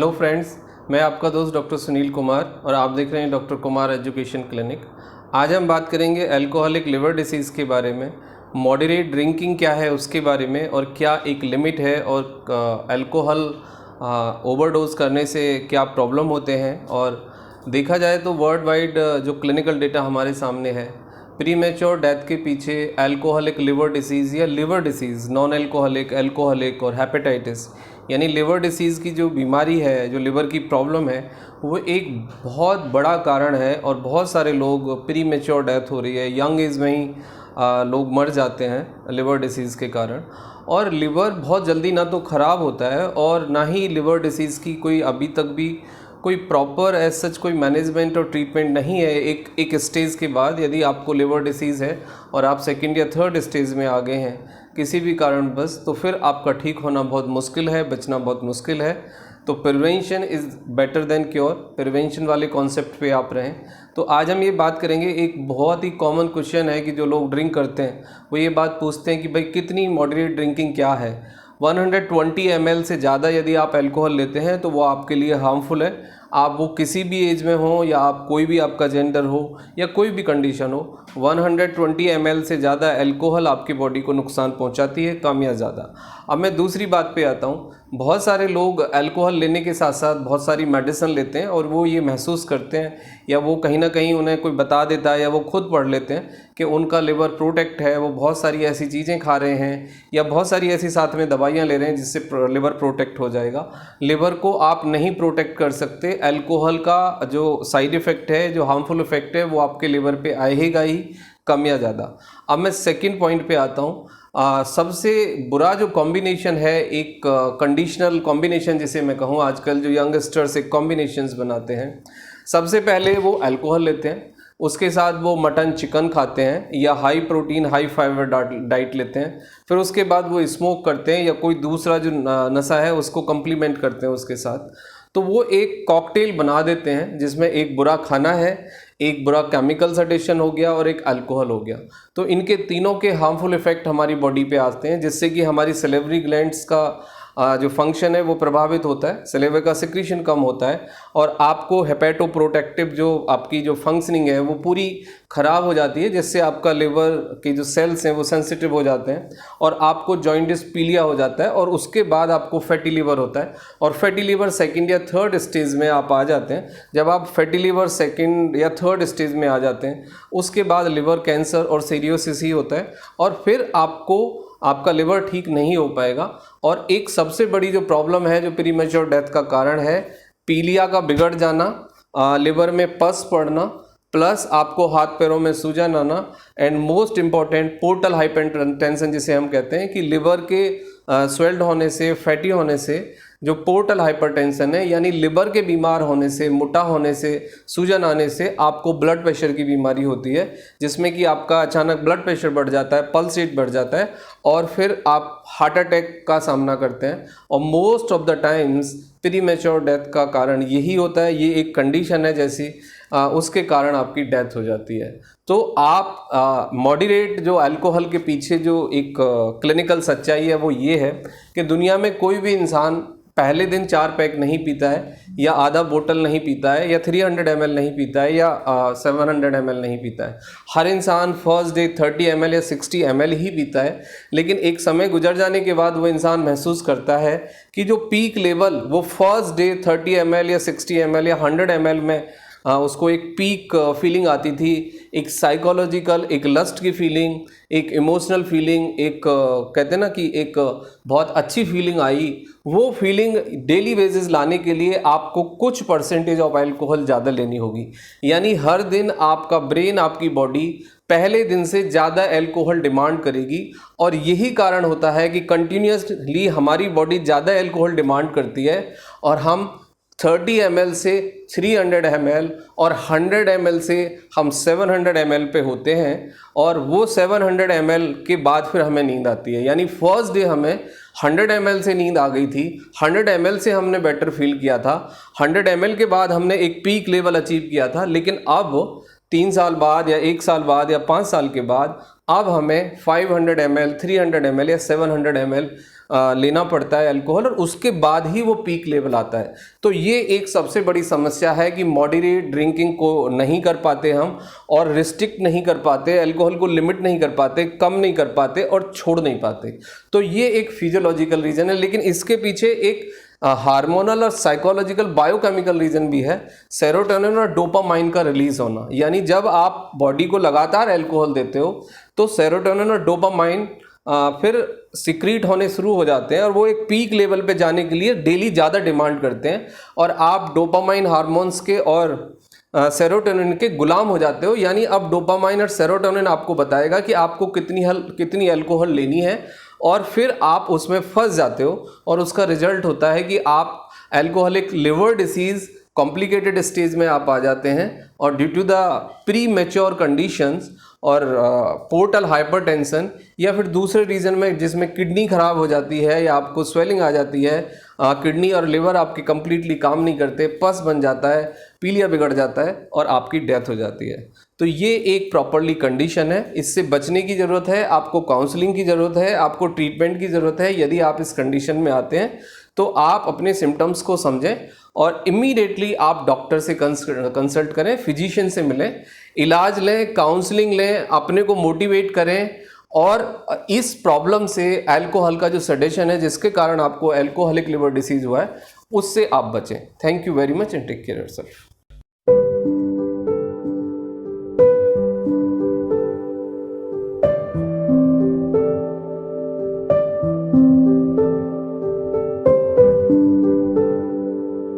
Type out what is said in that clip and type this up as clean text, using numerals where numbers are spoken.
Hello friends, मैं आपका दोस्त डॉक्टर सुनील कुमार और आप देख रहे हैं डॉक्टर कुमार एजुकेशन क्लिनिक। आज हम बात करेंगे अल्कोहलिक लिवर डिसीज़ के बारे में, मॉडरेट ड्रिंकिंग क्या है उसके बारे में और क्या एक लिमिट है और अल्कोहल ओवरडोज करने से क्या प्रॉब्लम होते हैं। और देखा जाए तो वर्ल्ड वाइड जो क्लिनिकल डेटा हमारे सामने है, प्रीमेच्योर डेथ के पीछे अल्कोहलिक लिवर डिसीज़ या liver disease, non alcoholic, alcoholic और हेपेटाइटिस यानी लिवर डिसीज़ की जो बीमारी है, जो लिवर की प्रॉब्लम है, वो एक बहुत बड़ा कारण है और बहुत सारे लोग प्रीमेच्योर डेथ हो रही है, यंग एज में ही लोग मर जाते हैं लिवर डिसीज़ के कारण। और लिवर बहुत जल्दी ना तो ख़राब होता है और ना ही लिवर डिसीज़ की कोई अभी तक भी कोई प्रॉपर एज सच कोई मैनेजमेंट और ट्रीटमेंट नहीं है। एक स्टेज के बाद यदि आपको लिवर डिसीज़ है और आप सेकंड या थर्ड स्टेज में आ गए हैं किसी भी कारण बस, तो फिर आपका ठीक होना बहुत मुश्किल है, बचना बहुत मुश्किल है। तो prevention is better than cure, prevention वाले कॉन्सेप्ट पे आप रहें। तो आज हम ये बात करेंगे, एक बहुत ही कॉमन क्वेश्चन है कि जो लोग ड्रिंक करते हैं वो ये बात पूछते हैं कि भाई कितनी मॉडरेट ड्रिंकिंग क्या है। 120 ml से ज़्यादा यदि आप अल्कोहल लेते हैं तो वो आपके लिए हार्मफुल है। आप वो किसी भी एज में हो या आप कोई भी आपका जेंडर हो या कोई भी कंडीशन हो, 120 ml से ज़्यादा अल्कोहल आपकी बॉडी को नुकसान पहुंचाती है, कम या ज़्यादा। अब मैं दूसरी बात पे आता हूँ। बहुत सारे लोग अल्कोहल लेने के साथ साथ बहुत सारी मेडिसिन लेते हैं और वो ये महसूस करते हैं या वो कहीं ना कहीं उन्हें कोई बता देता है या वो खुद पढ़ लेते हैं कि उनका लिवर प्रोटेक्ट है, वो बहुत सारी ऐसी चीज़ें खा रहे हैं या बहुत सारी ऐसी साथ में दवाइयाँ ले रहे हैं जिससे लिवर प्रोटेक्ट हो जाएगा। लिवर को आप नहीं प्रोटेक्ट कर सकते। अल्कोहल का जो साइड इफ़ेक्ट है, जो हार्मफुल इफ़ेक्ट है, वो आपके लिवर पे आएगा ही, कम या ज़्यादा। अब मैं सेकंड पॉइंट पे आता हूँ। सबसे बुरा जो कॉम्बिनेशन है, एक कंडीशनल कॉम्बिनेशन जिसे मैं कहूँ, आजकल जो यंगस्टर्स एक कॉम्बिनेशंस बनाते हैं। सबसे पहले वो अल्कोहल लेते हैं, उसके साथ वो मटन चिकन खाते हैं या high protein high fibre diet लेते हैं, फिर उसके बाद वो स्मोक करते हैं या कोई दूसरा जो नशा है उसको कम्प्लीमेंट करते हैं उसके साथ। तो वो एक कॉकटेल बना देते हैं जिसमें एक बुरा खाना है, एक बुरा केमिकल्स एडिशन हो गया और एक अल्कोहल हो गया। तो इनके तीनों के हार्मफुल इफेक्ट हमारी बॉडी पे आते हैं जिससे कि हमारी सलेवरी ग्लैंड्स का जो फंक्शन है वो प्रभावित होता है, सलेवे का सिक्रीशन कम होता है और आपको हेपेटोप्रोटेक्टिव जो आपकी जो फंक्शनिंग है वो पूरी ख़राब हो जाती है, जिससे आपका लिवर के जो सेल्स हैं वो सेंसिटिव हो जाते हैं और आपको जॉइंटिस पीलिया हो जाता है और उसके बाद आपको फैटी लिवर होता है। और फैटी लिवर सेकंड या थर्ड स्टेज में आप आ जाते हैं। जब आप फैटी लिवर सेकंड या थर्ड स्टेज में आ जाते हैं उसके बाद लिवर कैंसर और सीरोसिस ही होता है और फिर आपका लिवर ठीक नहीं हो पाएगा। और एक सबसे बड़ी जो प्रॉब्लम है, जो प्रीमेच्योर डेथ का कारण है, पीलिया का बिगड़ जाना, लिवर में पस पड़ना, प्लस आपको हाथ पैरों में सूजन आना, and most important portal hypertension जिसे हम कहते हैं कि लिवर के स्वेल्ड होने से, फैटी होने से जो पोर्टल हाइपरटेंशन है यानी लिवर के बीमार होने से, मोटा होने से, सूजन आने से आपको ब्लड प्रेशर की बीमारी होती है, जिसमें कि आपका अचानक ब्लड प्रेशर बढ़ जाता है, पल्स रेट बढ़ जाता है और फिर आप हार्ट अटैक का सामना करते हैं। और most of the times premature death का कारण यही होता है। ये एक कंडीशन है जैसी, उसके कारण आपकी डेथ हो जाती है। तो आप मॉडरेट जो अल्कोहल के पीछे जो एक क्लिनिकल सच्चाई है वो ये है कि दुनिया में कोई भी इंसान पहले दिन 4 पैक नहीं पीता है या आधा बोतल नहीं पीता है या 300 ml नहीं पीता है या 700 ml नहीं पीता है। हर इंसान फर्स्ट डे 30 ml या 60 ml ही पीता है, लेकिन एक समय गुजर जाने के बाद वो इंसान महसूस करता है कि जो पीक लेवल वो फर्स्ट डे 30 ml या 60 ml या 100 ml में उसको एक पीक फीलिंग आती थी, एक साइकोलॉजिकल, एक लस्ट की फीलिंग, एक इमोशनल फीलिंग, एक कहते हैं ना कि एक बहुत अच्छी फीलिंग आई। वो फीलिंग डेली बेसिस लाने के लिए आपको कुछ परसेंटेज ऑफ अल्कोहल ज़्यादा लेनी होगी। यानी हर दिन आपका ब्रेन, आपकी बॉडी पहले दिन से ज़्यादा अल्कोहल डिमांड करेगी और यही कारण होता है कि कंटिन्यूसली हमारी बॉडी ज़्यादा अल्कोहल डिमांड करती है और हम 30 ml से 300 ml और 100 ml से हम 700 ml पे होते हैं और वो 700 ml के बाद फिर हमें नींद आती है। यानी फर्स्ट डे हमें 100 ml से नींद आ गई थी, 100 ml से हमने बेटर फील किया था, 100 ml के बाद हमने एक पीक लेवल अचीव किया था, लेकिन अब 3 साल बाद या 1 साल बाद या 5 साल के बाद अब हमें 500 ml, 300 ml या 700 ml लेना पड़ता है अल्कोहल, और उसके बाद ही वो पीक लेवल आता है। तो ये एक सबसे बड़ी समस्या है कि मॉडरेट ड्रिंकिंग को नहीं कर पाते हम, और रिस्ट्रिक्ट नहीं कर पाते, अल्कोहल को लिमिट नहीं कर पाते, कम नहीं कर पाते और छोड़ नहीं पाते। तो ये एक फिजियोलॉजिकल रीज़न है, लेकिन इसके पीछे एक हार्मोनल और साइकोलॉजिकल बायोकेमिकल रीजन भी है। सेरोटोनिन और डोपामाइन का रिलीज होना, यानी जब आप बॉडी को लगातार अल्कोहल देते हो तो सेरोटोनिन और डोपामाइन फिर सिक्रीट होने शुरू हो जाते हैं, और वो एक पीक लेवल पे जाने के लिए डेली ज़्यादा डिमांड करते हैं, और आप डोपामाइन हार्मोन्स के और सेरोटोनिन के गुलाम हो जाते हो। यानी अब डोपामाइन और सेरोटोनिन आपको बताएगा कि आपको कितनी अल्कोहल लेनी है, और फिर आप उसमें फंस जाते हो, और उसका रिजल्ट होता है कि आप alcoholic liver disease complicated stage में आप आ जाते हैं, और due to the premature conditions और पोर्टल हाइपरटेंशन, या फिर दूसरे रीज़न में जिसमें किडनी ख़राब हो जाती है या आपको स्वेलिंग आ जाती है, किडनी और लिवर आपके कंप्लीटली काम नहीं करते, पस बन जाता है, पीलिया बिगड़ जाता है और आपकी डेथ हो जाती है। तो ये एक प्रॉपरली कंडीशन है, इससे बचने की ज़रूरत है, आपको काउंसलिंग की ज़रूरत है, आपको ट्रीटमेंट की ज़रूरत है। यदि आप इस कंडीशन में आते हैं तो आप अपने सिम्टम्स को समझें और इमीडिएटली आप डॉक्टर से कंसल्ट करें, फिजिशियन से मिलें, इलाज लें, काउंसलिंग लें, अपने को मोटिवेट करें, और इस प्रॉब्लम से अल्कोहल का जो सेडेशन है जिसके कारण आपको अल्कोहलिक लिवर डिसीज़ हुआ है, उससे आप बचें। Thank you very much and take care yourself.